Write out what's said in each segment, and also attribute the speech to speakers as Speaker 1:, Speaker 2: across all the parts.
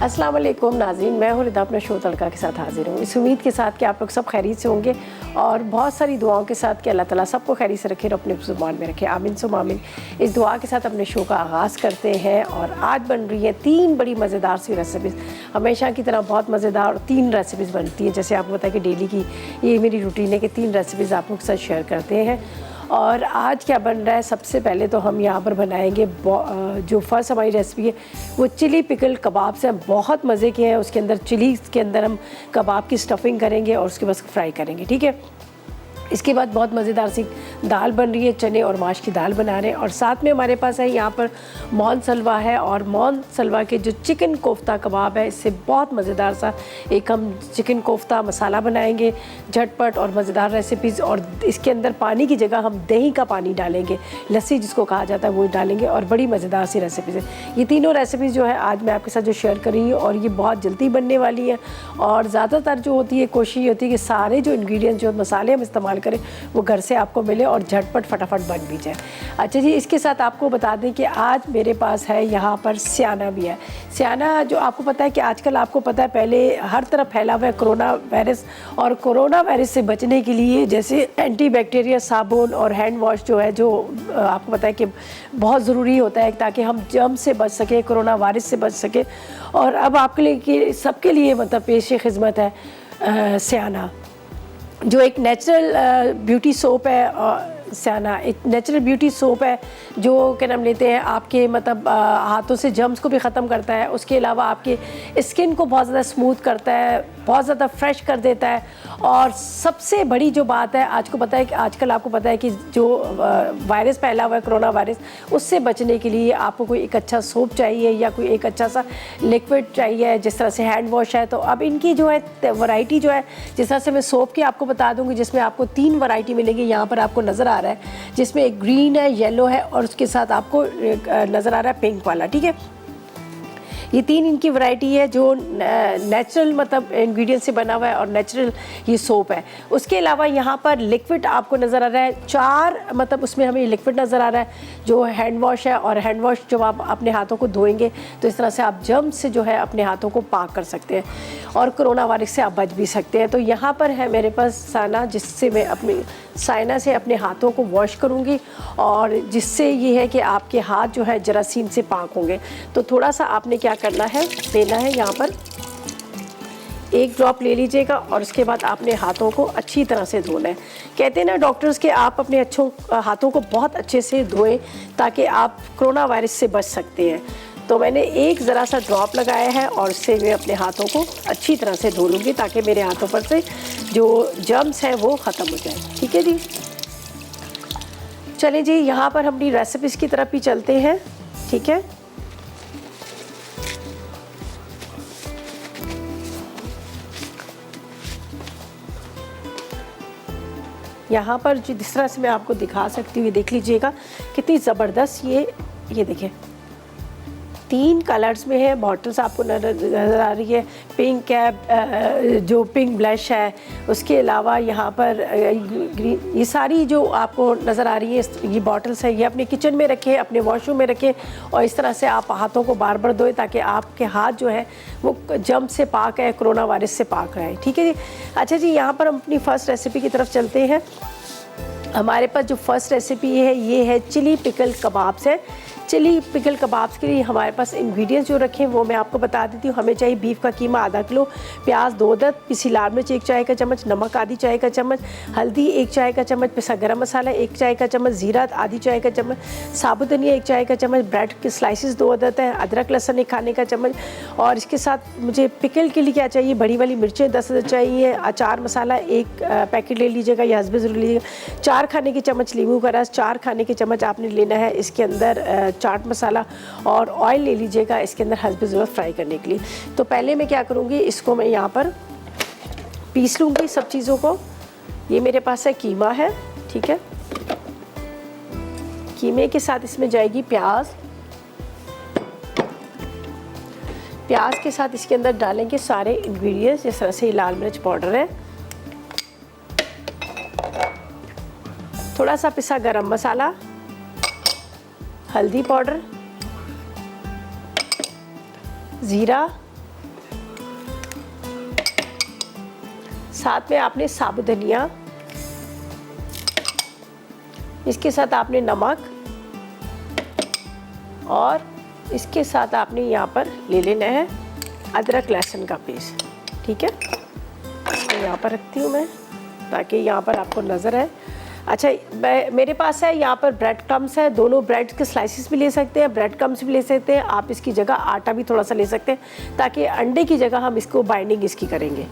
Speaker 1: अस्सलाम वालेकुम नाज़रीन, मैं हूँ रिदा अपना शो तड़का के साथ हाजिर हूँ। इस उम्मीद के साथ कि आप लोग सब खैरियत से होंगे और बहुत सारी दुआओं के साथ कि अल्लाह ताला सबको खैरियत से रखे और अपने ज़ुबान में रखे, आमीन सुम आमीन। इस दुआ के साथ अपने शो का आगाज़ करते हैं और आज बन रही है 3 बड़ी मज़ेदार सी रेसिपीज़। हमेशा की तरह बहुत मज़ेदार और 3 रेसिपीज़ बनती हैं। जैसे आपको पता है कि डेली की ये मेरी रूटीन है कि 3 रेसिपीज़ आप लोग के साथ शेयर करते हैं। और आज क्या बन रहा है, सबसे पहले तो हम यहाँ पर बनाएंगे जो फर्स्ट हमारी रेसिपी है वो चिली पिकल कबाब से। हम बहुत मज़े के हैं, उसके अंदर चिली के अंदर हम कबाब की स्टफिंग करेंगे और उसके बाद फ्राई करेंगे, ठीक है। इसके बाद बहुत मज़ेदार सी दाल बन रही है, चने और माश की दाल बना रहे हैं। और साथ में हमारे पास है यहाँ पर मौन सलवा है और मौन सलवा के जो चिकन कोफ्ता कबाब है, इससे बहुत मज़ेदार सा एक हम चिकन कोफ्ता मसाला बनाएंगे, झटपट और मज़ेदार रेसिपीज़। और इसके अंदर पानी की जगह हम दही का पानी डालेंगे, लस्सी जिसको कहा जाता है वो डालेंगे और बड़ी मज़ेदार सी रेसिपीज़ है। ये तीनों रेसिपीज़ जो है आज मैं आपके साथ जो शेयर कर रही हूँ और ये बहुत जल्दी बनने वाली है। और ज़्यादातर जो होती है कोशिश ये होती है कि सारे जो इंग्रेडिएंट्स जो मसाले हम इस्तेमाल करें वो घर से आपको मिले और झटपट फटाफट बन भी जाए। अच्छा जी, इसके साथ आपको बता दें कि आज मेरे पास है यहाँ पर स्याना भी है। स्याना जो आपको पता है कि आजकल आपको पता है पहले हर तरफ फैला हुआ है कोरोना वायरस, और कोरोना वायरस से बचने के लिए जैसे एंटीबैक्टीरियल साबुन और हैंड वॉश जो है, जो आपको पता है कि बहुत ज़रूरी होता है ताकि हम जर्म से बच सके, कोरोना वायरस से बच सके। और अब आपके लिए सबके लिए मतलब पेश खिदमत है स्याना, जो एक नेचुरल ब्यूटी सोप है। स्याना एक नेचुरल ब्यूटी सोप है जो क्या नाम लेते हैं आपके मतलब हाथों से जर्म्स को भी ख़त्म करता है। उसके अलावा आपके स्किन को बहुत ज़्यादा स्मूथ करता है, बहुत ज़्यादा फ्रेश कर देता है। और सबसे बड़ी जो बात है, आज को पता है कि आजकल आपको पता है कि जो वायरस फैला हुआ है कोरोना वायरस, उससे बचने के लिए आपको कोई एक अच्छा सोप चाहिए या कोई एक अच्छा सा लिक्विड चाहिए, जिस तरह से हैंड वॉश है। तो अब इनकी जो है वैरायटी जो है, जिस तरह से मैं सोप की आपको बता दूंगी, जिसमें आपको 3 वैरायटी मिलेंगी। यहाँ पर आपको नज़र आ रहा है जिसमें एक ग्रीन है, येलो है और उसके साथ आपको नज़र आ रहा है पिंक वाला, ठीक है। ये 3 इनकी वैरायटी है जो नेचुरल मतलब इंग्रेडिएंट से बना हुआ है और नेचुरल ये सोप है। उसके अलावा यहाँ पर लिक्विड आपको नज़र आ रहा है 4, मतलब उसमें हमें लिक्विड नज़र आ रहा है जो हैंड वॉश है। और हैंड वॉश जब आप अपने हाथों को धोएंगे तो इस तरह से आप जर्म से जो है अपने हाथों को पाक कर सकते हैं और कोरोना वायरस से आप बच भी सकते हैं। तो यहाँ पर है मेरे पास साना, जिससे मैं अपनी साइना से अपने हाथों को वॉश करूँगी और जिससे ये है कि आपके हाथ जो है जरासीम से पाक होंगे। तो थोड़ा सा आपने क्या करना है, लेना है यहाँ पर 1 ड्रॉप ले लीजिएगा और उसके बाद आपने हाथों को अच्छी तरह से धोना है। कहते हैं ना डॉक्टर्स कि आप अपने हाथों को बहुत अच्छे से धोएं ताकि आप कोरोना वायरस से बच सकते हैं। तो मैंने एक ज़रा सा ड्रॉप लगाया है और उससे मैं अपने हाथों को अच्छी तरह से धो लूँगी ताकि मेरे हाथों पर से जो जर्म्स हैं वो ख़त्म हो जाए, ठीक है जी। चलें जी, यहाँ पर हम अपनी रेसिपीज़ की तरफ ही चलते हैं, ठीक है। यहाँ पर जिस तरह से मैं आपको दिखा सकती हूँ, देख लीजिएगा कितनी ज़बरदस्त ये देखें 3 कलर्स में है। बॉटल्स आपको नज़र आ रही है, पिंक है, जो पिंक ब्लश है। उसके अलावा यहाँ पर ग्रीन, ये सारी जो आपको नज़र आ रही है ये बॉटल्स है। ये अपने किचन में रखें, अपने वॉशरूम में रखें और इस तरह से आप हाथों को बार बार धोएं ताकि आपके हाथ जो है वो जर्म से पाक है, कोरोना वायरस से पाक रहे, ठीक है जी। अच्छा जी, यहाँ पर हम अपनी फ़र्स्ट रेसिपी की तरफ चलते हैं। हमारे पास जो फर्स्ट रेसिपी है ये है चिली पिकल कबाब्स है। चिली पिकल कबाब्स के लिए हमारे पास इंग्रेडिएंट्स जो रखे हैं वो मैं आपको बता देती हूँ। हमें चाहिए बीफ का कीमा आधा किलो, प्याज 2 अदद, पिसी लाल मिर्च 1 चाय का चम्मच, नमक आधी चाय का चम्मच, हल्दी 1 चाय का चम्मच, पिसा गरम मसाला 1 चाय का चम्मच, जीरा आधी चाय का चम्मच, साबुत धनिया 1 चाय का चम्मच, ब्रेड के स्लाइसिस 2 अदद है, अदरक लहसुन 1 खाने का चम्मच। और इसके साथ मुझे पिकल के लिए क्या चाहिए, बड़ी वाली मिर्चें 10 अदद चाहिए, अचार मसाला 1 पैकेट ले लीजिएगा या हस्बे ज़रूर लीजिएगा, 4 खाने के चम्मच नींबू का रस, 4 खाने के चम्मच आपने लेना है इसके अंदर चाट मसाला, और ऑयल ले लीजिएगा इसके अंदर हस्बे ज़रूरत फ्राई करने के लिए। तो पहले मैं क्या करूँगी, इसको मैं यहाँ पर पीस लूँगी सब चीज़ों को। ये मेरे पास है कीमा है, ठीक है। कीमे के साथ इसमें जाएगी प्याज, प्याज के साथ इसके अंदर डालेंगे सारे इंग्रेडिएंट्स, जिस तरह से लाल मिर्च पाउडर है, थोड़ा सा पिसा गरम मसाला, हल्दी पाउडर, ज़ीरा, साथ में आपने साबुत धनिया, इसके साथ आपने नमक, और इसके साथ आपने यहाँ पर ले लेना है अदरक लहसुन का पेस्ट। ठीक है, इसको यहाँ पर रखती हूँ मैं ताकि यहाँ पर आपको नज़र आए। अच्छा, मेरे पास है यहाँ पर ब्रेड क्रम्स है, दोनों ब्रेड के स्लाइसिस भी ले सकते हैं, ब्रेड क्रम्स भी ले सकते हैं। आप इसकी जगह आटा भी थोड़ा सा ले सकते हैं ताकि अंडे की जगह हम इसको बाइंडिंग इसकी करेंगे।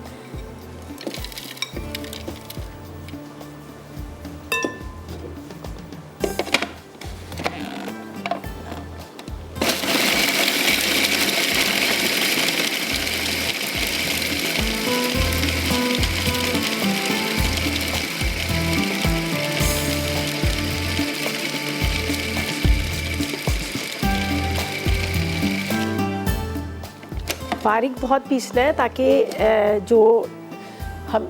Speaker 1: बारीक बहुत पीसना है ताकि जो हम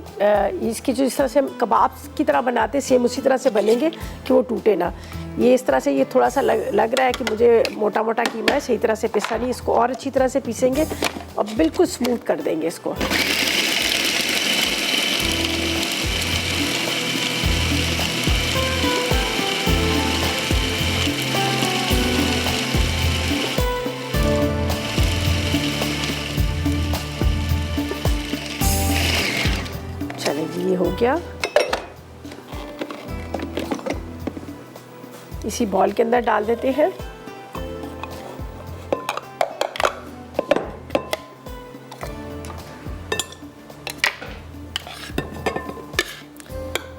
Speaker 1: इसकी जो इस तरह से हम कबाब की तरह बनाते हैं सेम उसी तरह से बनेंगे कि वो टूटे ना। ये इस तरह से ये थोड़ा सा लग रहा है कि मुझे मोटा मोटा कीमा है, सही तरह से पिसा नहीं। इसको और अच्छी तरह से पीसेंगे और बिल्कुल स्मूथ कर देंगे इसको। ये हो गया। इसी बॉल के अंदर डाल देते हैं।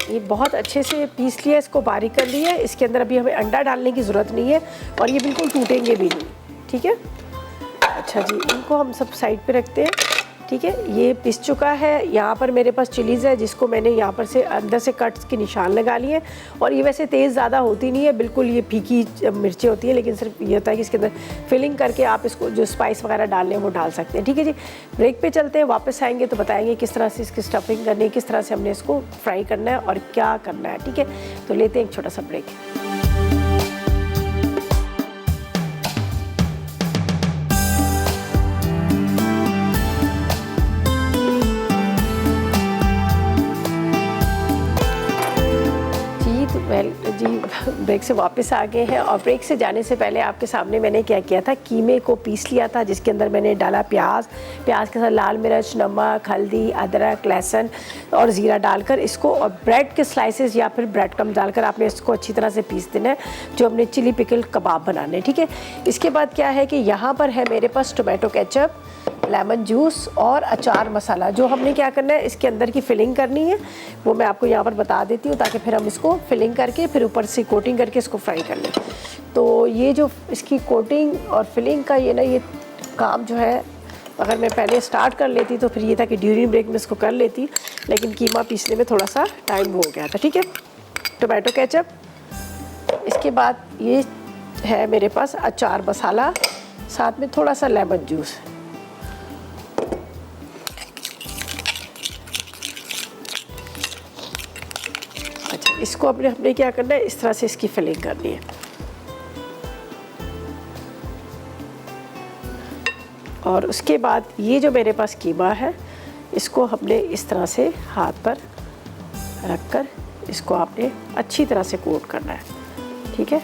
Speaker 1: ये बहुत अच्छे से पीस लिया, इसको बारीक कर लिया। इसके अंदर अभी हमें अंडा डालने की ज़रूरत नहीं है और ये बिल्कुल टूटेंगे भी नहीं। ठीक है, अच्छा जी, इनको हम सब साइड पे रखते हैं। ठीक है, ये पिस चुका है। यहाँ पर मेरे पास चिलीज़ है जिसको मैंने यहाँ पर से अंदर से कट्स के निशान लगा लिए। और ये वैसे तेज़ ज़्यादा होती नहीं है, बिल्कुल ये फीकी मिर्चें होती हैं, लेकिन सिर्फ ये होता है कि इसके अंदर फिलिंग करके आप इसको जो स्पाइस वगैरह डालने हैं वो डाल सकते हैं। ठीक है जी, ब्रेक पे चलते हैं। वापस आएंगे तो बताएंगे किस तरह से इसकी स्टफिंग करनी है, किस तरह से हमने इसको फ्राई करना है और क्या करना है। ठीक है, तो लेते हैं एक छोटा सा ब्रेक। जी, ब्रेक से वापस आ गए हैं। और ब्रेक से जाने से पहले आपके सामने मैंने क्या किया था, कीमे को पीस लिया था जिसके अंदर मैंने डाला प्याज के साथ लाल मिर्च, नमक, हल्दी, अदरक, लहसुन और ज़ीरा डालकर इसको, और ब्रेड के स्लाइसेस या फिर ब्रेड क्रम्ब डालकर आपने इसको अच्छी तरह से पीस देना है, जो हमने चिली पिकल कबाब बनाने। ठीक है, इसके बाद क्या है कि यहाँ पर है मेरे पास टोमेटो केचप, लेमन जूस और अचार मसाला। जो हमने क्या करना है, इसके अंदर की फिलिंग करनी है वो मैं आपको यहाँ पर बता देती हूँ ताकि फिर हम इसको फिलिंग करके फिर ऊपर से कोटिंग करके इसको फ्राई कर लें। तो ये जो इसकी कोटिंग और फिलिंग का ये काम जो है, अगर मैं पहले स्टार्ट कर लेती तो फिर ये था कि ड्यूरिंग ब्रेक में इसको कर लेती, लेकिन कीमा पीसने में थोड़ा सा टाइम हो गया था। ठीक है, टोमेटो केचप, इसके बाद ये है मेरे पास अचार मसाला, साथ में थोड़ा सा लेमन जूस। अच्छा, इसको हमने क्या करना है, इस तरह से इसकी फिलिंग करनी है। और उसके बाद ये जो मेरे पास कीमा है, इसको हमने इस तरह से हाथ पर रखकर इसको आपने अच्छी तरह से कोट करना है। ठीक है,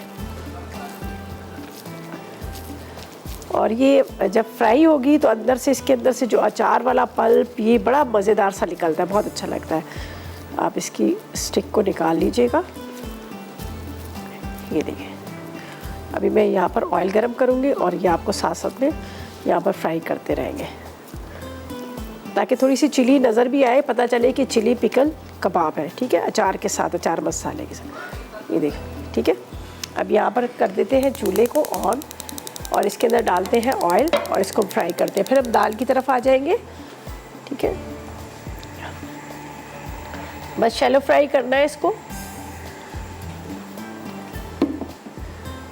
Speaker 1: और ये जब फ्राई होगी तो अंदर से, इसके अंदर से जो अचार वाला पल्प, ये बड़ा मज़ेदार सा निकलता है, बहुत अच्छा लगता है। आप इसकी स्टिक को निकाल लीजिएगा। ये देखिए, अभी मैं यहाँ पर ऑयल गरम करूँगी और ये आपको साथ साथ में यहाँ पर फ्राई करते रहेंगे ताकि थोड़ी सी चिली नज़र भी आए, पता चले कि चिली पिकल कबाब है। ठीक है, अचार के साथ, अचार मसाले के साथ। ये देखिए, ठीक है, अब यहाँ पर कर देते हैं चूल्हे को ऑन और इसके अंदर डालते हैं ऑयल और इसको फ्राई करते हैं। फिर अब दाल की तरफ आ जाएंगे। ठीक है, बस शैलो फ्राई करना है इसको।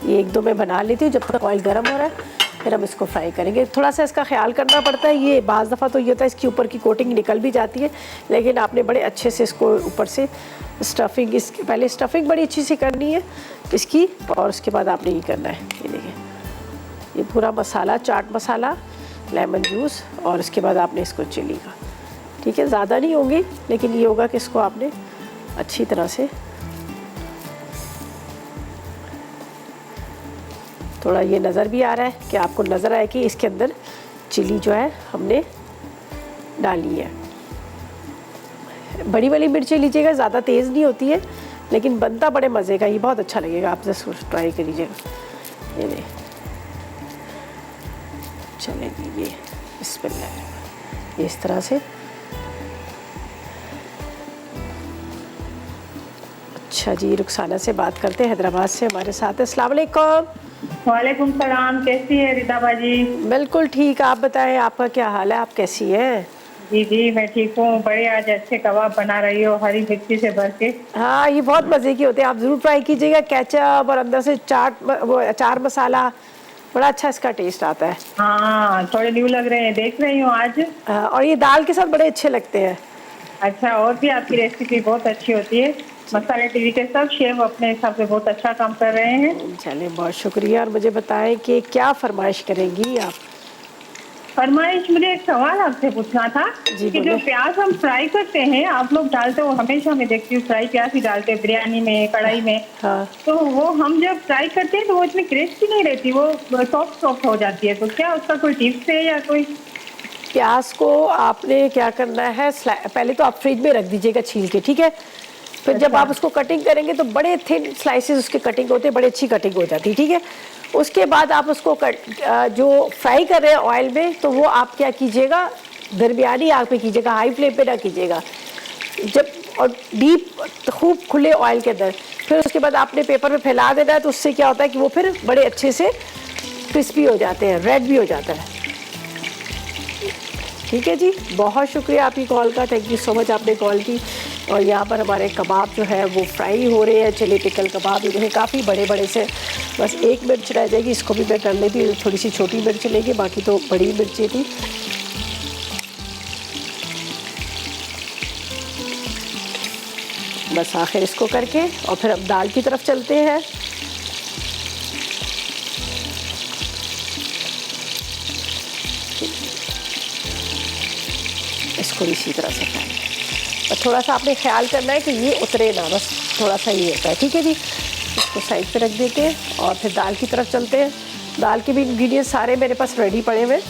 Speaker 1: ये एक दो मैं बना लेती हूँ जब तक ऑयल गर्म हो रहा है, फिर हम इसको फ्राई करेंगे। थोड़ा सा इसका ख्याल करना पड़ता है, ये बाज़ दफ़ा तो ये होता है इसकी ऊपर की कोटिंग निकल भी जाती है, लेकिन आपने बड़े अच्छे से इसको ऊपर से स्टफिंग, इसके पहले स्टफिंग बड़ी अच्छी सी करनी है इसकी, और उसके बाद आपने ये करना है। ये देखिए, ये पूरा मसाला, चाट मसाला, लेमन जूस, और उसके बाद आपने इसको चिली का ठीक है, ज़्यादा नहीं होंगी, लेकिन ये होगा कि इसको आपने अच्छी तरह से थोड़ा, ये नज़र भी आ रहा है कि आपको नज़र आए कि इसके अंदर चिली जो है हमने डाली है। बड़ी वाली मिर्ची लीजिएगा, ज़्यादा तेज़ नहीं होती है, लेकिन बनता बड़े मज़े का, ये बहुत अच्छा लगेगा, आप जस्ट ट्राई करिएगा। ये नहीं चलेगी, ये बिस्मिल्लाह, इस तरह से। अच्छा जी, रुखसाना से बात करते हैं, हैदराबाद से हमारे साथ है। अस्सलाम वालेकुम।
Speaker 2: वालेकुम सलाम, कैसी है रिदा बाजी?
Speaker 1: बिल्कुल ठीक, आप बताएं आपका क्या हाल है, आप कैसी हैं?
Speaker 2: जी जी मैं ठीक हूँ। बड़े आज अच्छे कबाब बना रही हो हरी मिर्ची से भर के।
Speaker 1: हाँ, ये बहुत मज़े के होते हैं, आप ज़रूर ट्राई कीजिएगा। केचप और अंदर से वो अचार मसाला, बड़ा अच्छा इसका टेस्ट आता है।
Speaker 2: हाँ, थोड़े न्यू लग रहे हैं, देख रही हूँ आज।
Speaker 1: और ये दाल के साथ बड़े अच्छे लगते हैं।
Speaker 2: अच्छा, और भी आपकी रेसिपी बहुत अच्छी होती है। मसाले टीवी के सब शेफ अपने हिसाब से बहुत अच्छा काम कर रहे हैं।
Speaker 1: चलिए, बहुत शुक्रिया। और मुझे बताएं कि क्या फरमाइश करेंगी आप?
Speaker 2: फरमाइश, मुझे एक सवाल आपसे पूछना था
Speaker 1: जी,
Speaker 2: कि जो प्याज हम फ्राई करते हैं, आप लोग डालते हो, हमेशा मैं देखती हूँ फ्राई प्याज ही डालते हैं बिरयानी में, कढ़ाई में।
Speaker 1: हाँ,
Speaker 2: तो वो हम जब फ्राई करते हैं तो वो इतनी क्रिस्पी नहीं रहती, वो सॉफ्ट सॉफ्ट हो जाती है। तो क्या उसका कोई टिप्स है या कोई?
Speaker 1: प्याज को आपने क्या करना है, पहले तो आप फ्रिज में रख दीजिएगा छील के, ठीक है। फिर जब आप उसको कटिंग करेंगे तो बड़े थिन स्लाइसेस उसके कटिंग होते हैं, बड़ी अच्छी कटिंग हो जाती है, ठीक है। उसके बाद आप उसको जो फ्राई कर रहे हैं ऑयल में, तो वो आप क्या कीजिएगा, दरमियानी आग पे कीजिएगा, हाई फ्लेम पे ना कीजिएगा। जब और डीप खूब खुले ऑयल के अंदर, फिर उसके बाद आपने पेपर में फैला देना है। तो उससे क्या होता है कि वो फिर बड़े अच्छे से क्रिस्पी हो जाते हैं, रेड भी हो जाता है। ठीक है जी, बहुत शुक्रिया आपकी कॉल का, थैंक यू सो मच, आपने कॉल की। और यहाँ पर हमारे कबाब जो है वो फ्राई हो रहे हैं, चिली पिकल कबाब जो है काफ़ी बड़े बड़े से। बस एक मिर्च रह जाएगी, इसको भी मैं कर लेती हूँ, थोड़ी सी छोटी मिर्च लेंगे, बाकी तो बड़ी मिर्ची थी। बस आखिर इसको करके और फिर अब दाल की तरफ चलते हैं। इसको इसी तरह से फ्राई, और थोड़ा सा आपने ख्याल करना है कि ये उतरे ना, बस थोड़ा सा ये होता है, ठीक है जी। इसको साइड पे रख देते हैं और फिर दाल की तरफ चलते हैं। दाल के भी इंग्रेडिएंट्स सारे मेरे पास रेडी पड़े हुए।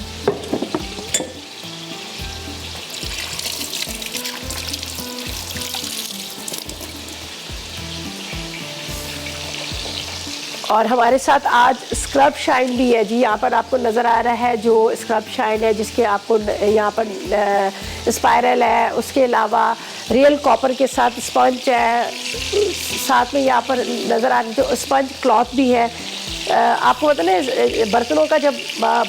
Speaker 1: और हमारे साथ आज स्क्रब शाइन भी है जी, यहाँ पर आपको नज़र आ रहा है जो स्क्रब शाइन है, जिसके आपको यहाँ पर स्पायरल है, उसके अलावा रियल कॉपर के साथ स्पंज है, साथ में यहाँ पर नज़र आ रही जो स्पंज क्लॉथ भी है। आपको पता ना, बर्तनों का जब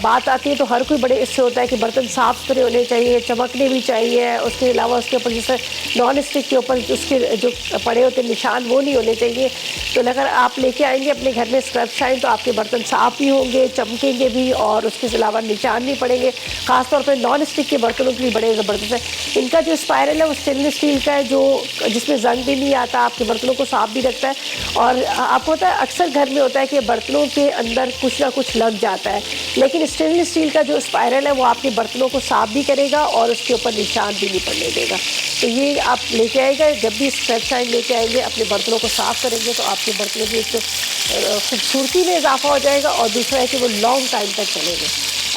Speaker 1: बात आती है तो हर कोई बड़े इससे होता है कि बर्तन साफ़ सुथरे होने चाहिए, चमकने भी चाहिए। उसके अलावा उसके ऊपर जैसे नॉन स्टिक के ऊपर उसके जो पड़े होते निशान वो नहीं होने चाहिए। तो अगर आप लेके आएंगे अपने घर में स्क्रब शाइन, तो आपके बर्तन साफ़ भी होंगे, चमकेंगे भी, और उसके अलावा निशान नहीं पड़ेंगे। ख़ासतौर पर नॉन स्टिक के बर्तनों के लिए बड़े ज़बरदस्त है। इनका जो स्पायरल है वो स्टेनलेस स्टील का है, जो जिसमें जंग भी नहीं आता, आपके बर्तनों को साफ़ भी रखता है। और आपको पता है अक्सर घर में होता है कि बर्तनों के अंदर कुछ ना कुछ लग जाता है, लेकिन स्टेनलेस स्टील का जो स्पायरल है वो आपके बर्तनों को साफ भी करेगा और उसके ऊपर निशान भी नहीं पड़ने देगा। तो ये आप लेके आएगा, जब भी स्क्रब शाइन लेके आएंगे, अपने बर्तनों को साफ़ करेंगे तो आपके बर्तनों की एक तो खूबसूरती में इजाफा हो जाएगा, और दूसरा है कि वो लॉन्ग टाइम तक चलेंगे।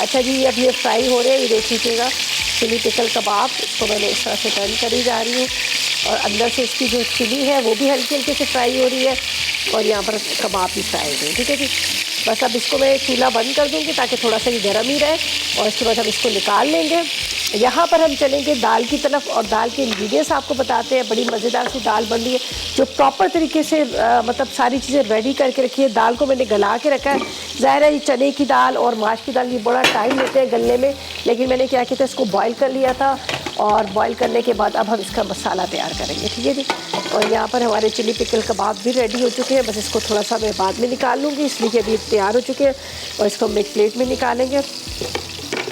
Speaker 1: अच्छा जी, अब ये फ्राई हो रहे हैं, ये देख लीजिएगा चिली पिकल कबाब। इसको मैंने इस तरह से टर्न करी जा रही हूँ, और अंदर से इसकी जो चिली है वो भी हल्की हल्की से फ्राई हो रही है, और यहाँ पर कबाब भी फ्राई हो रहे हैं, ठीक है जी। बस अब इसको मैं चूल्हा बंद कर दूँगी ताकि थोड़ा सा ये गर्म ही रहे, और इसके बाद हम इसको निकाल लेंगे। यहाँ पर हम चलेंगे दाल की तरफ, और दाल के इंग्रेडिएंट्स आपको बताते हैं। बड़ी मज़ेदार सी दाल बन रही है, जो प्रॉपर तरीके से मतलब सारी चीज़ें रेडी करके रखी है। दाल को मैंने गला के रखा है। ज़ाहिर है ये चने की दाल और माश की दाल ये बड़ा टाइम लेते हैं गलने में, लेकिन मैंने क्या किया था, इसको बॉयल कर लिया था, और बॉयल करने के बाद अब हम इसका मसाला तैयार करेंगे, ठीक है जी। और यहाँ पर हमारे चिली पिकल कबाब भी रेडी हो चुके हैं, बस इसको थोड़ा सा मैं बाद में निकाल लूँगी, इसलिए कि अभी तैयार हो चुके हैं, और इसको हम एक प्लेट में निकालेंगे।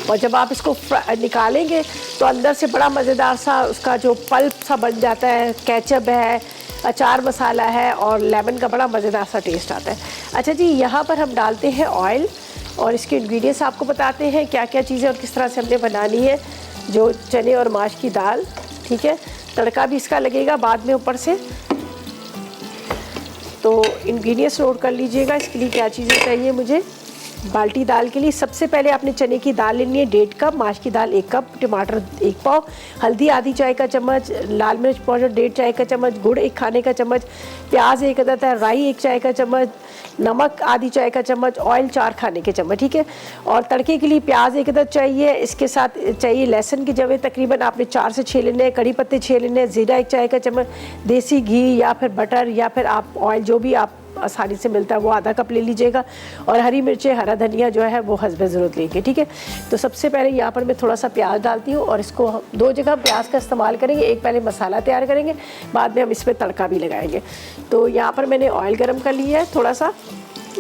Speaker 1: और जब आप इसको निकालेंगे तो अंदर से बड़ा मज़ेदार सा उसका जो पल्प सा बन जाता है, केचप है, अचार मसाला है, और लेमन का बड़ा मज़ेदार सा टेस्ट आता है। अच्छा जी, यहाँ पर हम डालते हैं ऑयल, और इसके इंग्रेडिएंट्स आपको बताते हैं क्या क्या चीज़ें और किस तरह से हमने बनानी है। जो चने और माश की दाल, ठीक है। तड़का भी इसका लगेगा बाद में ऊपर से। तो इंग्रेडिएंट्स नोट कर लीजिएगा। इसके लिए क्या चीज़ें चाहिए मुझे। बाल्टी दाल के लिए सबसे पहले आपने चने की दाल लेनी है 1.5 कप, माश की दाल 1 कप, टमाटर 1 पाव, हल्दी आधी चाय का चम्मच, लाल मिर्च पाउडर 1.5 चाय का चम्मच, गुड़ 1 खाने का चम्मच, प्याज 1 अदद है, राई 1 चाय का चम्मच, नमक आधी चाय का चम्मच, ऑयल 4 खाने के चम्मच, ठीक है। और तड़के के लिए प्याज 1 अदद चाहिए, इसके साथ चाहिए लहसुन के जवे तकरीबन आपने 4 से 6 लेने हैं, कड़ी पत्ते 6 लेने हैं, ज़ीरा 1 चाय का चम्मच, देसी घी या फिर बटर या फिर आप ऑयल जो भी आप आसानी से मिलता है वो आधा कप ले लीजिएगा। और हरी मिर्चें, हरा धनिया जो है वो हस्बे ज़रूरत लेंगे, ठीक है। तो सबसे पहले यहाँ पर मैं थोड़ा सा प्याज डालती हूँ और इसको हम 2 जगह प्याज का इस्तेमाल करेंगे। एक पहले मसाला तैयार करेंगे, बाद में हम इसमें तड़का भी लगाएंगे। तो यहाँ पर मैंने ऑयल गर्म कर लिया है थोड़ा सा,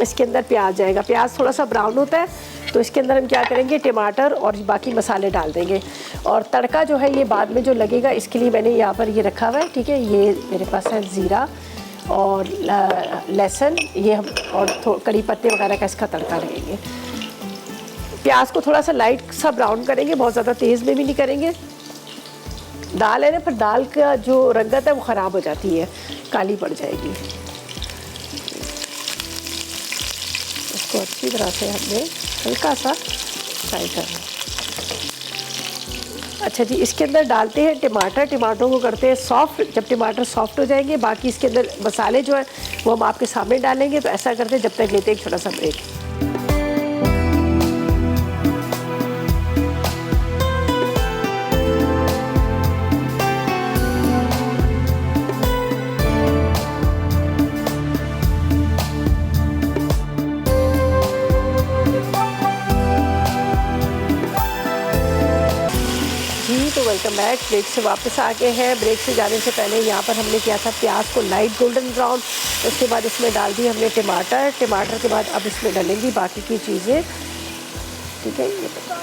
Speaker 1: इसके अंदर प्याज जाएगा। प्याज थोड़ा सा ब्राउन होता है तो इसके अंदर हम क्या करेंगे, टमाटर और बाकी मसाले डाल देंगे। और तड़का जो है ये बाद में जो लगेगा, इसके लिए मैंने यहाँ पर ये रखा हुआ है, ठीक है। ये मेरे पास है ज़ीरा और लहसुन, ये हम और कड़ी पत्ते वगैरह का इसका तड़का लगेंगे। प्याज को थोड़ा सा लाइट सा ब्राउन करेंगे, बहुत ज़्यादा तेज़ में भी नहीं करेंगे। दाल है ना, फिर दाल का जो रंगत है वो ख़राब हो जाती है, काली पड़ जाएगी। इसको अच्छी तरह से हमने हल्का सा फ्राई करना। अच्छा जी, इसके अंदर डालते हैं टमाटर। टमाटरों को करते हैं सॉफ्ट। जब टमाटर सॉफ्ट हो जाएंगे, बाकी इसके अंदर मसाले जो है वो हम आपके सामने डालेंगे। तो ऐसा करते हैं, जब तक लेते हैं एक छोटा सा ब्रेक। Welcome back. ब्रेक से वापस आ गए हैं। ब्रेक से जाने से पहले यहाँ पर हमने किया था प्याज को लाइट गोल्डन ब्राउन। उसके बाद इसमें डाल दी हमने टमाटर। टमाटर के बाद अब इसमें डालेंगी बाकी की चीज़ें, ठीक है। ये बता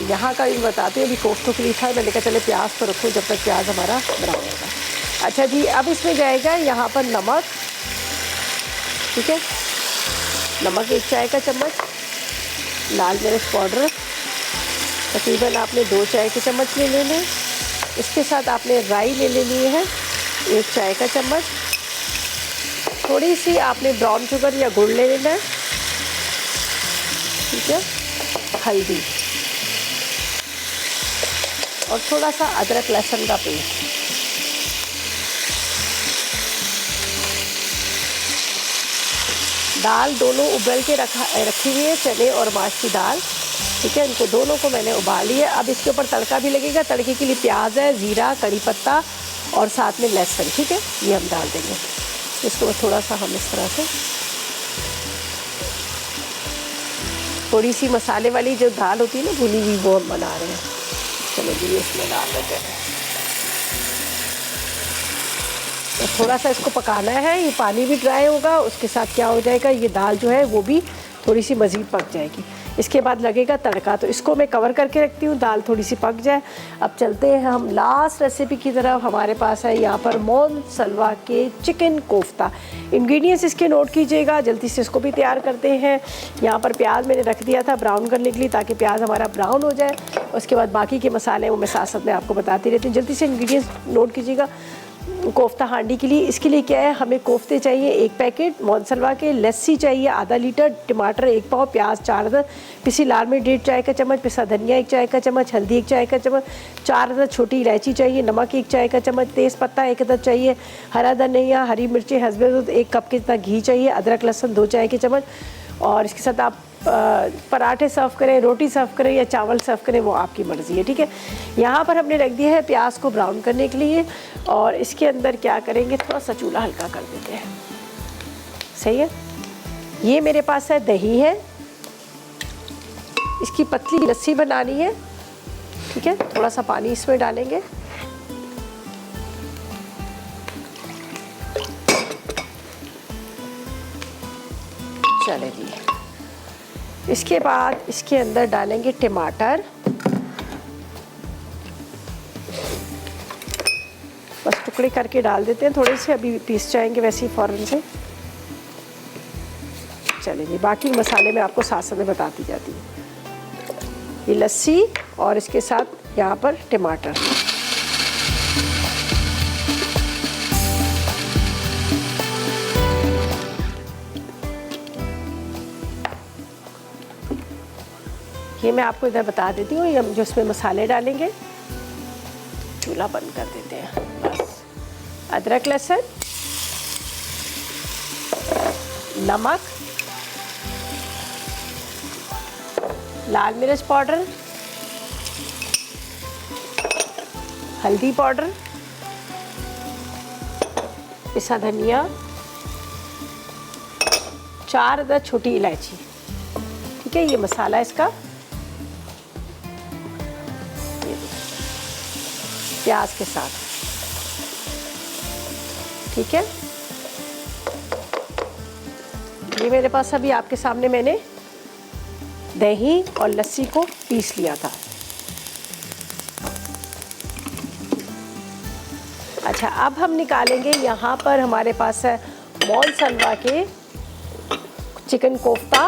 Speaker 1: यहाँ का भी बताते हैं, अभी कोफ्तों के लिए था, मैंने कहा चले प्याज तो रखूँ जब तक प्याज हमारा ब्राउन होगा। अच्छा जी, अब इसमें जाएगा यहाँ पर नमक, ठीक है। नमक 1 चाय का चम्मच, लाल मिर्च पाउडर तकरीबन आपने 2 चाय के चम्मच ले लेने। इसके साथ आपने राई ले लेनी है 1 चाय का चम्मच। थोड़ी सी आपने ब्राउन शुगर या गुड़ ले लेना है, ठीक है। हल्दी और थोड़ा सा अदरक लहसुन का पेस्ट। दाल दोनों उबल के रखी हुई है, चने और माश की दाल, ठीक है। इनको दोनों को मैंने उबाल लिया। अब इसके ऊपर तड़का भी लगेगा। तड़के के लिए प्याज है, ज़ीरा, कड़ी पत्ता और साथ में लहसुन, ठीक है। ये हम डाल देंगे। इसको थोड़ा सा हम इस तरह से, थोड़ी सी मसाले वाली जो दाल होती है ना भुनी हुई, वो हम बना रहे हैं। चलो जी, इसमें डाल देते हैं। तो थोड़ा सा इसको पकाना है। ये पानी भी ड्राई होगा, उसके साथ क्या हो जाएगा, ये दाल जो है वो भी थोड़ी सी मज़ीद पक जाएगी। इसके बाद लगेगा तड़का। तो इसको मैं कवर करके रखती हूँ, दाल थोड़ी सी पक जाए। अब चलते हैं हम लास्ट रेसिपी की तरफ। हमारे पास है यहाँ पर मोनसलवा के चिकन कोफ्ता। इंग्रेडिएंट्स इसके नोट कीजिएगा, जल्दी से इसको भी तैयार करते हैं। यहाँ पर प्याज मैंने रख दिया था ब्राउन करने के लिए, ताकि प्याज हमारा ब्राउन हो जाए। उसके बाद बाकी के मसाले वो मैं साथ साथ में आपको बताती रहती हूँ। जल्दी से इंग्रेडिएंट्स नोट कीजिएगा। कोफ्ता हांडी के लिए, इसके लिए क्या है, हमें कोफ्ते चाहिए 1 पैकेट मोनसलवा के, लस्सी चाहिए आधा लीटर, टमाटर 1 पाव, प्याज 4 अदद, पिसी लाल मिर्च 1.5 चाय का चम्मच, पिसा धनिया 1 चाय का चम्मच, हल्दी 1 चाय का चम्मच, 4 अदद छोटी इलायची चाहिए, नमक 1 चाय का चम्मच, तेज़ पत्ता 1 अदद चाहिए, हरा धनिया, हरी मिर्ची हस्बे 1 कप के जितना घी चाहिए, अदरक लहसुन 2 चाय के चम्मच। और इसके साथ आप पराठे सर्व करें, रोटी सर्व करें या चावल सर्व करें, वो आपकी मर्ज़ी है, ठीक है। यहाँ पर हमने रख दिया है प्याज को ब्राउन करने के लिए। और इसके अंदर क्या करेंगे, थोड़ा सा चूल्हा हल्का कर देते हैं, सही है। ये मेरे पास है दही है, इसकी पतली लस्सी बनानी है, ठीक है। थोड़ा सा पानी इसमें डालेंगे। चले जी, इसके बाद इसके अंदर डालेंगे टमाटर, बस टुकड़े करके डाल देते हैं, थोड़े से अभी पीस जाएंगे वैसे ही फ़ौरन से। चलिए जी, बाकी मसाले मैं आपको साथ साथ में बताती जाती हूँ। ये लस्सी और इसके साथ यहाँ पर टमाटर। ये मैं आपको इधर बता देती हूँ, ये हम जो इसमें मसाले डालेंगे। चूल्हा बंद कर देते हैं बस। अदरक लहसुन, नमक, लाल मिर्च पाउडर, हल्दी पाउडर, पिसा धनिया, 4 अदद छोटी इलायची। ठीक है, ये मसाला इसका। प्याज के साथ, ठीक है। ये मेरे पास अभी आपके सामने मैंने दही और लस्सी को पीस लिया था। अच्छा, अब हम निकालेंगे, यहाँ पर हमारे पास है मॉल सलवा के चिकन कोफ्ता।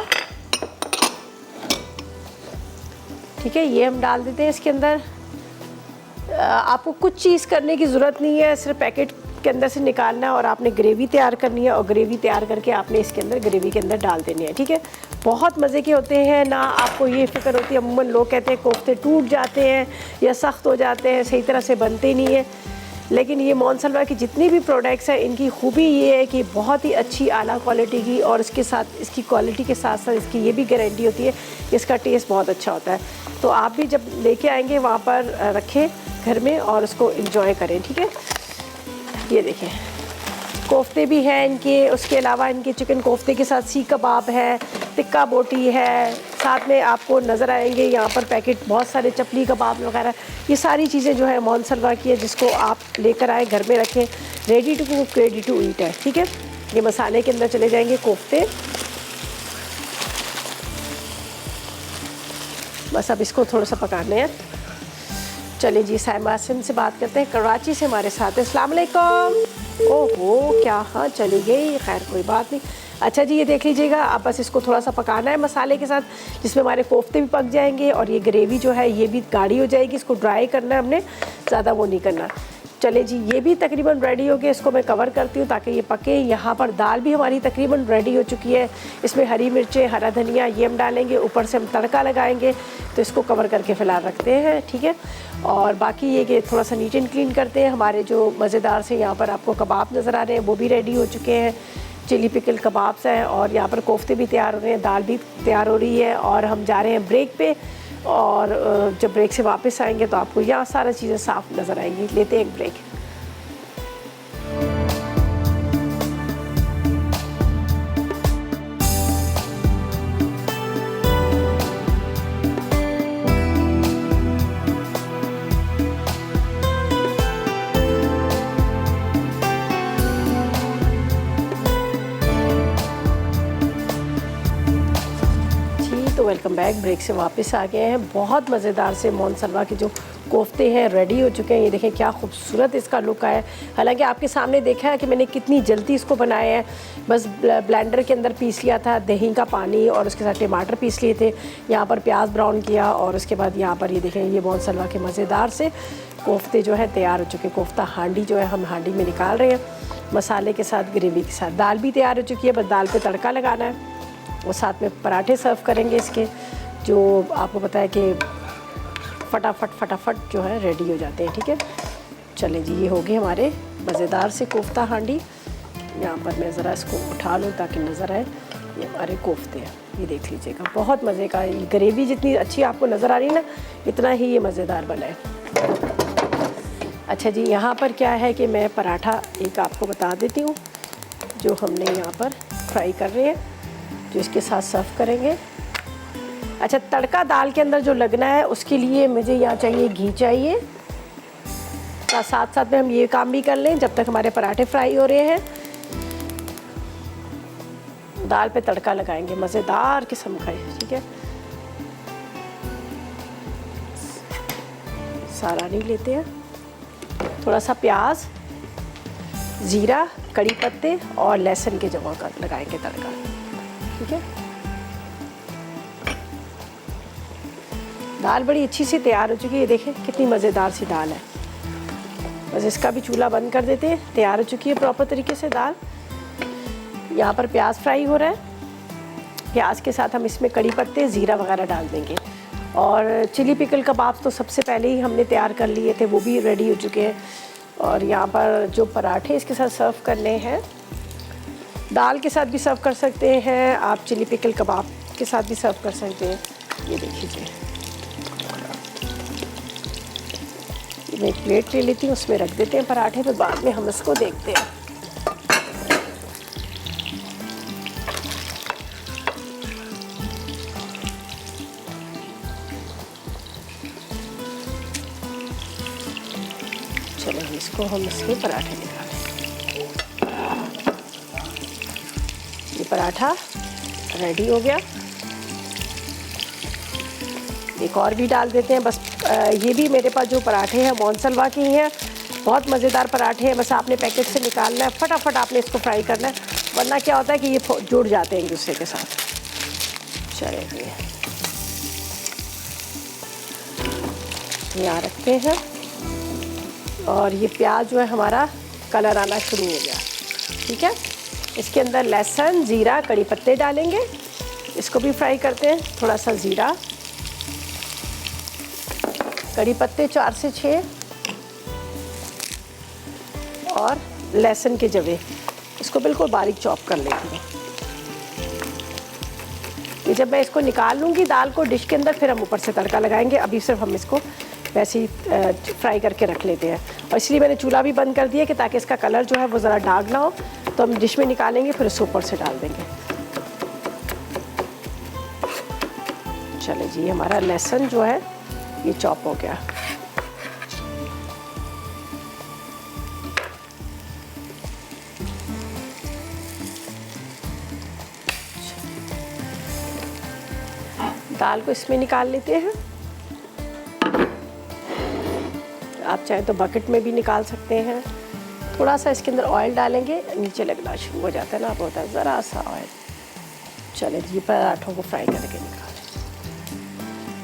Speaker 1: ठीक है, ये हम डाल देते हैं इसके अंदर। आपको कुछ चीज़ करने की ज़रूरत नहीं है, सिर्फ पैकेट के अंदर से निकालना है और आपने ग्रेवी तैयार करनी है और ग्रेवी तैयार करके आपने इसके अंदर ग्रेवी के अंदर डाल देनी है। ठीक है, बहुत मज़े के होते हैं ना। आपको ये फ़िक्र होती है, अमूमन लोग कहते हैं कोफ्ते टूट जाते हैं या सख्त हो जाते हैं, सही तरह से बनते नहीं है। लेकिन ये मॉन सलवा की जितनी भी प्रोडक्ट्स हैं, इनकी खूबी ये है कि बहुत ही अच्छी आला क्वालिटी की, और इसके साथ इसकी क्वालिटी के साथ साथ इसकी ये भी गारंटी होती है कि इसका टेस्ट बहुत अच्छा होता है। तो आप भी जब लेके आएंगे वहाँ पर रखें घर में और उसको एंजॉय करें। ठीक है, ये देखें कोफ्ते भी हैं इनके, उसके अलावा इनके चिकन कोफ्ते के साथ सीख कबाब है, टिक्का बोटी है, साथ में आपको नज़र आएंगे यहाँ पर पैकेट बहुत सारे चपली कबाब वगैरह। ये सारी चीज़ें जो है मॉन सलवा की है, जिसको आप लेकर आए घर में रखें, ready to cook ready to eat है। ठीक है, ये मसाले के अंदर चले जाएंगे कोफ्ते। बस अब इसको थोड़ा सा पकाने हैं। चलिए जी, साइमा से बात करते हैं, कराची से हमारे साथ है। अस्सलाम वालेकुम। ओहो, क्या हाँ चली गई, खैर कोई बात नहीं। अच्छा जी, ये देख लीजिएगा, आप बस इसको थोड़ा सा पकाना है मसाले के साथ, जिसमें हमारे कोफ्ते भी पक जाएंगे और ये ग्रेवी जो है ये भी गाढ़ी हो जाएगी। इसको ड्राई करना है हमने, ज़्यादा वो नहीं करना। चले जी, ये भी तकरीबन रेडी हो गया, इसको मैं कवर करती हूँ ताकि ये पके। यहाँ पर दाल भी हमारी तकरीबन रेडी हो चुकी है। इसमें हरी मिर्चें, हरा धनिया ये हम डालेंगे, ऊपर से हम तड़का लगाएंगे। तो इसको कवर करके फ़िलहाल रखते हैं। ठीक है, और बाकी ये कि थोड़ा सा नीट एंड क्लीन करते हैं। हमारे जो मज़ेदार से यहाँ पर आपको कबाब नज़र आ रहे हैं, वो भी रेडी हो चुके हैं। चिली पिकल कबाब्स हैं और यहाँ पर कोफ्ते भी तैयार हो रहे हैं, दाल भी तैयार हो रही है। और हम जा रहे हैं ब्रेक पे, और जब ब्रेक से वापस आएंगे तो आपको यहाँ सारा चीज़ें साफ़ नज़र आएंगी। लेते हैं एक ब्रेक। तो वेलकम बैक, ब्रेक से वापस आ गए हैं। बहुत मज़ेदार से मॉन सलवा के जो कोफ्ते हैं रेडी हो चुके हैं। ये देखें क्या खूबसूरत इसका लुक है। हालांकि आपके सामने देखा है कि मैंने कितनी जल्दी इसको बनाया है। बस ब्लेंडर के अंदर पीस लिया था दही का पानी और उसके साथ टमाटर पीस लिए थे। यहाँ पर प्याज ब्राउन किया और उसके बाद यहाँ पर ये देखें, ये मॉन सलवा के मज़ेदार से कोफ्ते जो है तैयार हो चुके। कोफ्ता हांडी जो है हम हांडी में निकाल रहे हैं, मसाले के साथ, ग्रेवी के साथ। दाल भी तैयार हो चुकी है, बस दाल पर तड़का लगाना है। और साथ में पराठे सर्व करेंगे इसके, जो आपको पता है कि फटाफट जो है रेडी हो जाते हैं। ठीक है, चले जी, ये हो गए हमारे मज़ेदार से कोफ्ता हांडी। यहाँ पर मैं ज़रा इसको उठा लूँ ताकि नज़र आए, ये हमारे कोफ्ते हैं। ये देख लीजिएगा, बहुत मज़े का। ये ग्रेवी जितनी अच्छी आपको नज़र आ रही है ना, इतना ही ये मज़ेदार बना है। अच्छा जी, यहाँ पर क्या है कि मैं पराठा एक आपको बता देती हूँ, जो हमने यहाँ पर फ्राई कर रहे हैं, जो इसके साथ सर्व करेंगे। अच्छा, तड़का दाल के अंदर जो लगना है उसके लिए मुझे यहाँ चाहिए घी चाहिए। साथ साथ में हम ये काम भी कर लें जब तक हमारे पराठे फ्राई हो रहे हैं। दाल पे तड़का लगाएंगे मज़ेदार किस्म का। ठीक है, सारा नहीं लेते हैं, थोड़ा सा प्याज, ज़ीरा, कड़ी पत्ते और लहसुन के जमा कर लगाएंगे तड़का। ठीक है। दाल बड़ी अच्छी सी तैयार हो चुकी है, देखें कितनी मज़ेदार सी दाल है। बस इसका भी चूल्हा बंद कर देते हैं। तैयार हो चुकी है प्रॉपर तरीके से दाल। यहाँ पर प्याज फ्राई हो रहा है। प्याज के साथ हम इसमें कड़ी पत्ते, ज़ीरा वगैरह डाल देंगे। और चिली पिकल कबाब तो सबसे पहले ही हमने तैयार कर लिए थे, वो भी रेडी हो चुके हैं। और यहाँ पर जो पराठे इसके साथ सर्व करने हैं, दाल के साथ भी सर्व कर सकते हैं आप, चिली पिकल कबाब के साथ भी सर्व कर सकते हैं। ये देख लीजिए, मैं एक प्लेट ले लेती हूँ, उसमें रख देते हैं पराठे, फिर बाद में हम इसको देखते हैं। चलो इसको हम इसके पराठे निकालें। ये पराठा रेडी हो गया। एक और भी डाल देते हैं। बस ये भी मेरे पास जो पराठे हैं मोनसलवा के ही हैं, बहुत मज़ेदार पराठे हैं। बस आपने पैकेट से निकालना है, फटाफट आपने इसको फ्राई करना है, वरना क्या होता है कि ये जुड़ जाते हैं एक दूसरे के साथ। चलिए यहाँ रखते हैं। और ये प्याज जो है हमारा कलर आना शुरू हो गया, ठीक है। इसके अंदर लहसुन, ज़ीरा, कड़ी पत्ते डालेंगे, इसको भी फ्राई करते हैं। थोड़ा सा ज़ीरा, कड़ी पत्ते 4 से 6 और लहसुन के जवे, इसको बिल्कुल बारीक चॉप कर लेंगे। ये जब मैं इसको निकाल लूँगी दाल को डिश के अंदर, फिर हम ऊपर से तड़का लगाएंगे। अभी सिर्फ हम इसको वैसे ही फ्राई करके रख लेते हैं। और इसलिए मैंने चूल्हा भी बंद कर दिया कि ताकि इसका कलर जो है वो ज़रा डार्क ना हो। तो हम डिश में निकालेंगे, फिर उस ऊपर से डाल देंगे। चले जी, हमारा लहसुन जो है ये चॉप हो गया। दाल को इसमें निकाल लेते हैं। आप चाहें तो बकेट में भी निकाल सकते हैं। थोड़ा सा इसके अंदर ऑयल डालेंगे, नीचे लगना शुरू हो जाता है ना, होता है ज़रा सा ऑयल। चले जी, पराठों को फ्राई करके निकालें।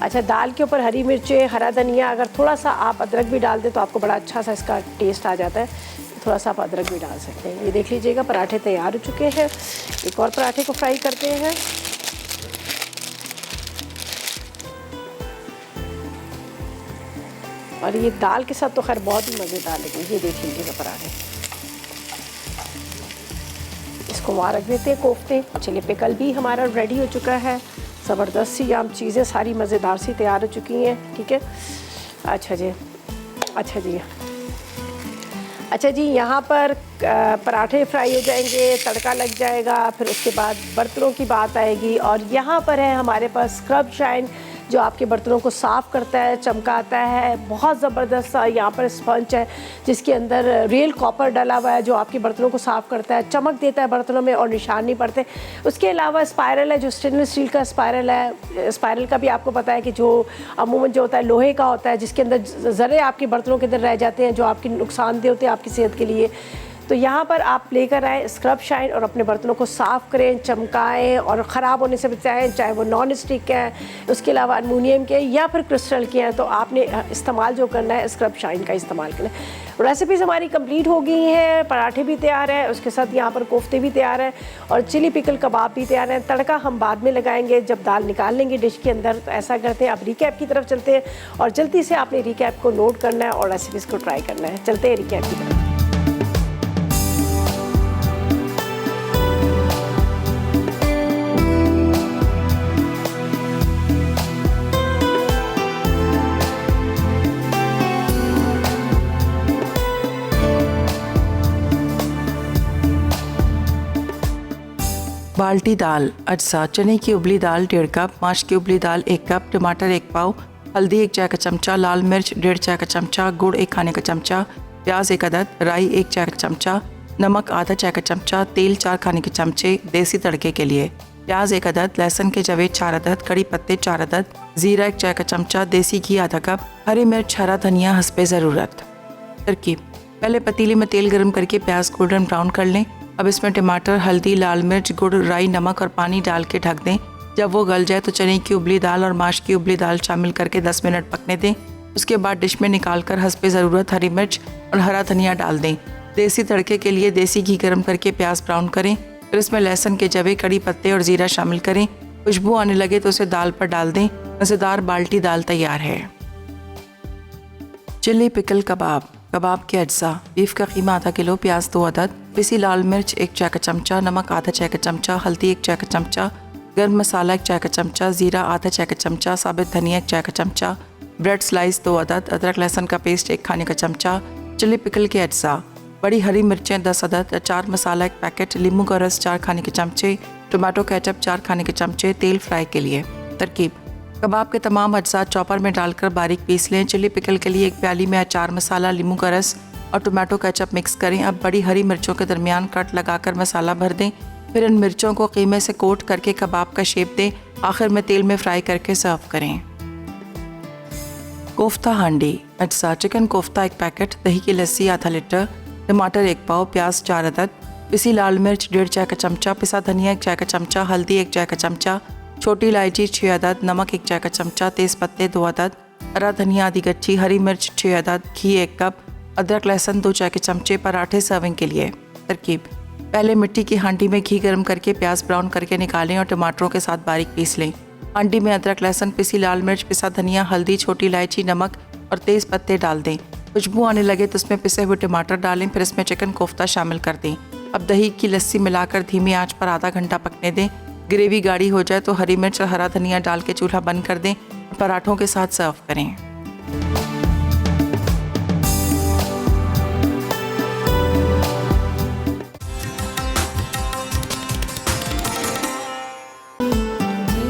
Speaker 1: अच्छा, दाल के ऊपर हरी मिर्चें, हरा धनिया, अगर थोड़ा सा आप अदरक भी डाल दें तो आपको बड़ा अच्छा सा इसका टेस्ट आ जाता है। थोड़ा सा आप अदरक भी डाल सकते हैं। ये देख लीजिएगा, पराठे तैयार हो चुके हैं। एक और पराठे को फ्राई करते हैं। और ये दाल के साथ तो खैर बहुत ही मज़ेदार लगे। ये देख लीजिएगा पराठे, इसको वहाँ रख देते हैं कोफ्ते। चिली पिकल भी हमारा रेडी हो चुका है। ज़बरदस्त सी आम चीज़ें सारी मज़ेदार सी तैयार हो चुकी हैं, ठीक है। अच्छा जी, अच्छा जी, यहाँ पर पराठे फ्राई हो जाएंगे, तड़का लग जाएगा, फिर उसके बाद बर्तनों की बात आएगी। और यहाँ पर है हमारे पास स्क्रब शाइन, जो आपके बर्तनों को साफ़ करता है, चमकाता है। बहुत ज़बरदस्त यहाँ पर स्पंज है जिसके अंदर रियल कॉपर डला हुआ है, जो आपके बर्तनों को साफ़ करता है, चमक देता है बर्तनों में और निशान नहीं पड़ते। उसके अलावा स्पायरल है, जो स्टेनलेस स्टील का स्पायरल है। स्पायरल का भी आपको पता है कि जो अमूमन जो होता है लोहे का होता है, जिसके अंदर ज़रे आपके बर्तनों के अंदर रह जाते हैं, जो आपके नुकसानदेह होते हैं आपकी सेहत के लिए। तो यहाँ पर आप लेकर आएँ स्क्रब शाइन और अपने बर्तनों को साफ़ करें, चमकाएं और ख़राब होने से बचाएं, चाहे वो नॉन स्टिक के हैं, उसके अलावा अलमुनियम के या फिर क्रिस्टल के हैं। तो आपने इस्तेमाल जो करना है स्क्रब शाइन का इस्तेमाल करें। रेसिपीज़ हमारी कंप्लीट हो गई हैं। पराठे भी तैयार हैं, उसके साथ यहाँ पर कोफ्ते भी तैयार हैं और चिली पिकल कबाब भी तैयार हैं। तड़का हम बाद में लगाएंगे जब दाल निकाल लेंगे डिश के अंदर। तो ऐसा करते हैं, आप रिकैप की तरफ चलते हैं और जल्दी से आपने रिकैप को नोट करना है और रेसिपीज़ को ट्राई करना है। चलते हैं रिकैप की तरफ।
Speaker 3: बाल्टी दाल अज्जा, चने की उबली दाल 1.5 कप, माश की उबली दाल 1 कप, टमाटर 1 पाव, हल्दी 1 चाय का चमचा, लाल मिर्च 1.5 चाय का चमचा, गुड़ 1 खाने का चमचा, प्याज 1 अदद, राई 1 चाय का चमचा, नमक आधा चाय का चमचा, तेल 4 खाने के चमचे देसी तड़के के लिए, प्याज 1 अदद, लहसुन के जवे 4 अदद, कड़ी पत्ते 4 अदद, जीरा 1 चाय का चमचा, देसी घी आधा कप, हरी मिर्च, हरा धनिया हस्बे ज़रूरत। तरकीब: पहले पतीली में तेल गर्म करके प्याज गोल्डन ब्राउन कर लें। अब इसमें टमाटर, हल्दी, लाल मिर्च, गुड़, राई, नमक और पानी डाल के ढक दें। जब वो गल जाए तो चने की उबली दाल और माश की उबली दाल शामिल करके 10 मिनट पकने दें। उसके बाद डिश में निकाल कर हस्बे ज़रूरत हरी मिर्च और हरा धनिया डाल दें। देसी तड़के के लिए देसी घी गर्म करके प्याज ब्राउन करें, फिर इसमें लहसुन के जवे, कड़ी पत्ते और ज़ीरा शामिल करें। खुशबू आने लगे तो उसे दाल पर डाल दें। मज़ेदार बाल्टी दाल तैयार है। चिल्ली पिकल कबाब। कबाब के अज्जा: बीफ का कीमा आधा किलो, प्याज 2 अदद, पिसी लाल मिर्च 1 चाय का चमचा, नमक आधा चाय का चमचा, हल्दी 1 चाय का चमचा, गर्म मसाला 1 चाय का चमचा, ज़ीरा आधा चाय का चमचा, साबित धनिया 1 चाय का चमचा, ब्रेड स्लाइस 2 अदद, अदरक लहसुन का पेस्ट 1 खाने का चमचा। चिल्ली पिकल के अज्जा: बड़ी हरी मिर्चें 10 अदद, अचार मसाला 1 पैकेट, नींबू का रस 4 खाने के चमचे, टोमेटो केचप 4 खाने के चमचे। तेल फ्राई के लिए। तरकीब: कबाब के तमाम अज्जा चॉपर में डालकर बारीक पीस लें। चिल्ली पिकल के लिए एक प्याली में अचार मसाला, नींबू का रस और टोमेटो केचप मिक्स करें। अब बड़ी हरी मिर्चों के दरमियान कट लगाकर मसाला भर दें। फिर इन मिर्चों को कीमे से कोट करके कबाब का शेप दें। आखिर में तेल में फ्राई करके सर्व करें। कोफ्ता हांडी। अज्जा: चिकन कोफ्ता 1 पैकेट, दही की लस्सी आधा लीटर, टमाटर 1 पाव, प्याज 4 अदद, पिसी लाल मिर्च 1.5 चाय का चमचा, पिसा धनिया 1 चाय का चमचा, हल्दी 1 चाय का चमचा, छोटी इलायची 6 अदद, नमक 1 चाय का चमचा, तेज़ पत्ते 2 अदद, हरा धनिया आधी गच्छी, हरी मिर्च 6 अदद, घी 1 कप, अदरक लहसुन 2 चाय के चमचे। पराठे सर्विंग के लिए। तरकीब: पहले मिट्टी की हांडी में घी गर्म करके प्याज ब्राउन करके निकालें और टमाटरों के साथ बारीक पीस लें। हांडी में अदरक लहसुन, पिसी लाल मिर्च, पिसा धनिया, हल्दी, छोटी इलायची, नमक और तेज़ पत्ते डाल दें। खुशबू आने लगे तो उसमें पिसे हुए टमाटर डालें। फिर इसमें चिकन कोफ्ता शामिल कर दें। अब दही की लस्सी मिलाकर धीमी आंच पर आधा घंटा पकने दें। ग्रेवी गाढ़ी हो जाए तो हरी मिर्च और हरा धनिया डाल के चूल्हा बंद कर दें। पराठों के साथ सर्व करें।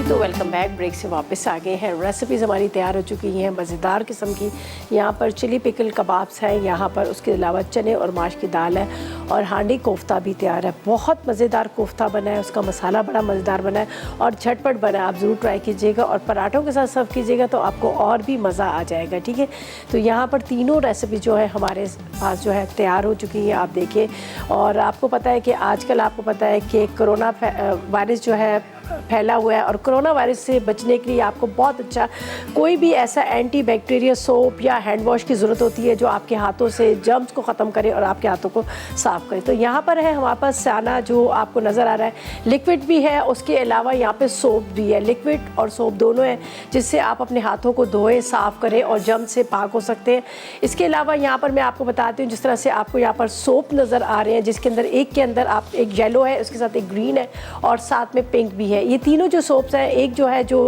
Speaker 1: तो वेलकम बैक। ब्रेक से वापस आ गए हैं। रेसिपीज़ हमारी तैयार हो चुकी हैं मज़ेदार किस्म की। यहाँ पर चिली पिकल कबाब्स हैं, यहाँ पर उसके अलावा चने और माश की दाल है और हांडी कोफ्ता भी तैयार है। बहुत मज़ेदार कोफ्ता बना है, उसका मसाला बड़ा मज़ेदार बना है और झटपट बना है। आप ज़रूर ट्राई कीजिएगा और पराठों के साथ सर्व कीजिएगा तो आपको और भी मज़ा आ जाएगा। ठीक है, तो यहाँ पर तीनों रेसिपी जो है हमारे पास जो है तैयार हो चुकी है, आप देखिए। और आपको पता है कि आजकल आपको पता है कि कोरोना वायरस जो है फैला हुआ है और कोरोना वायरस से बचने के लिए आपको बहुत अच्छा कोई भी ऐसा एंटी बैक्टीरिया सोप या हैंड वॉश की ज़रूरत होती है जो आपके हाथों से जर्म्स को ख़त्म करे और आपके हाथों को साफ़ करे। तो यहाँ पर है हमारे पास स्याना जो आपको नज़र आ रहा है, लिक्विड भी है, उसके अलावा यहाँ पे सोप भी है। लिक्विड और सोप दोनों है जिससे आप अपने हाथों को धोएं, साफ़ करें और जर्म्स से पाक हो सकते हैं। इसके अलावा यहाँ पर मैं आपको बताती हूँ, जिस तरह से आपको यहाँ पर सोप नज़र आ रहे हैं जिसके अंदर एक के अंदर आप एक येलो है, उसके साथ एक ग्रीन है और साथ में पिंक भी है। ये तीनों जो सोप्स हैं, एक जो है जो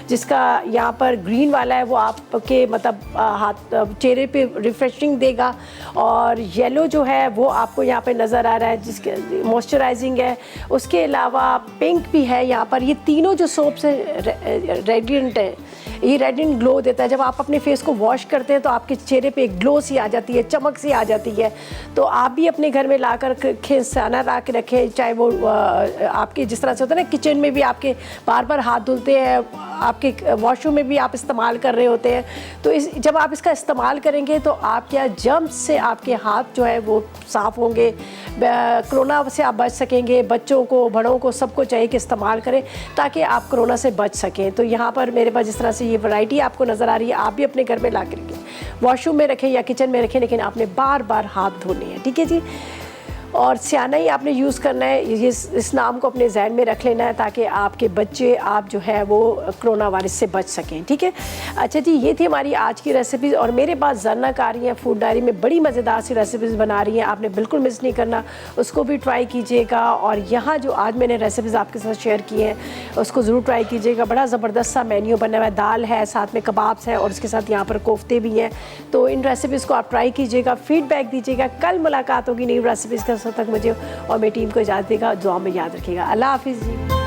Speaker 1: जिसका यहाँ पर ग्रीन वाला है वो आपके मतलब हाथ चेहरे पे रिफ्रेशिंग देगा और येलो जो है वो आपको यहाँ पे नज़र आ रहा है जिसके मॉइस्चराइजिंग है। उसके अलावा पिंक भी है यहाँ पर। ये तीनों जो सोप्स हैं रेडिएंट है, ये रेडिएंट ग्लो देता है। जब आप अपने फेस को वॉश करते हैं तो आपके चेहरे पे एक ग्लो सी आ जाती है, चमक सी आ जाती है। तो आप भी अपने घर में ला कर स्याना ला के रखें, चाहे वो आपके जिस तरह से होता है ना किचन में भी आपके बार बार हाथ धुलते हैं, आपके वॉशरूम में भी आप इस्तेमाल कर रहे होते हैं। तो जब आप इसका इस्तेमाल करेंगे तो आपके जर्म्स से आपके हाथ जो है वो साफ़ होंगे, कोरोना से आप बच सकेंगे। बच्चों को, बड़ों को, सबको चाहिए कि इस्तेमाल करें ताकि आप कोरोना से बच सकें। तो यहाँ पर मेरे पास जिस तरह से ये वैरायटी आपको नज़र आ रही है, आप भी अपने घर में ला के रखें, वॉशरूम में रखें या किचन में रखें, लेकिन आपने बार बार हाथ धोने हैं। ठीक है जी। और स्याना ही आपने यूज़ करना है, इस नाम को अपने जहन में रख लेना है ताकि आपके बच्चे आप जो है वो कोरोना वायरस से बच सकें। ठीक है, अच्छा जी, ये थी हमारी आज की रेसिपीज़। और मेरे पास जन्नत आ रही हैं फूड डायरी में, बड़ी मज़ेदार सी रेसिपीज़ बना रही हैं, आपने बिल्कुल मिस नहीं करना, उसको भी ट्राई कीजिएगा। और यहाँ जो आज मैंने रेसिपीज़ आपके साथ शेयर की हैं उसको ज़रूर ट्राई कीजिएगा। बड़ा ज़बरदस्त सा मेन्यू बना हुआ है, दाल है, साथ में कबाब्स हैं और उसके साथ यहाँ पर कोफ्ते भी हैं। तो इन रेसिपीज़ को आप ट्राई कीजिएगा, फीडबैक दीजिएगा। कल मुलाकात होगी नई रेसिपीज़ के तक मुझे और मेरी टीम को इजाज़त देगा। दुआ में याद रखिएगा। अल्लाह हाफिज़ जी।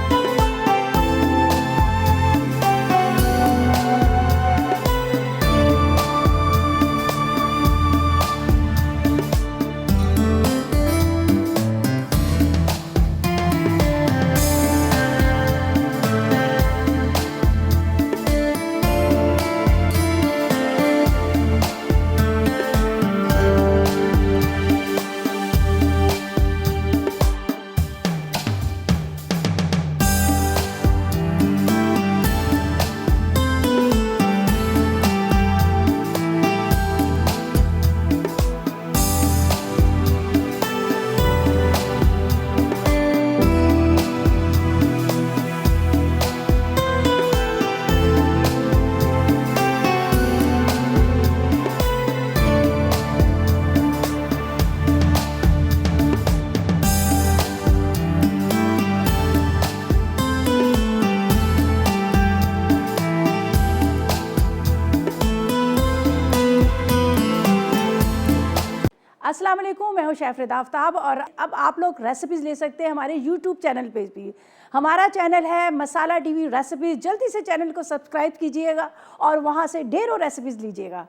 Speaker 4: अस्सलाम वालेकुम, मैं हूँ शेफ आफ्ताब और अब आप लोग रेसिपीज़ ले सकते हैं हमारे यूट्यूब चैनल पे भी। हमारा चैनल है मसाला टीवी रेसिपीज़। जल्दी से चैनल को सब्सक्राइब कीजिएगा और वहाँ से ढेरों रेसिपीज़ लीजिएगा।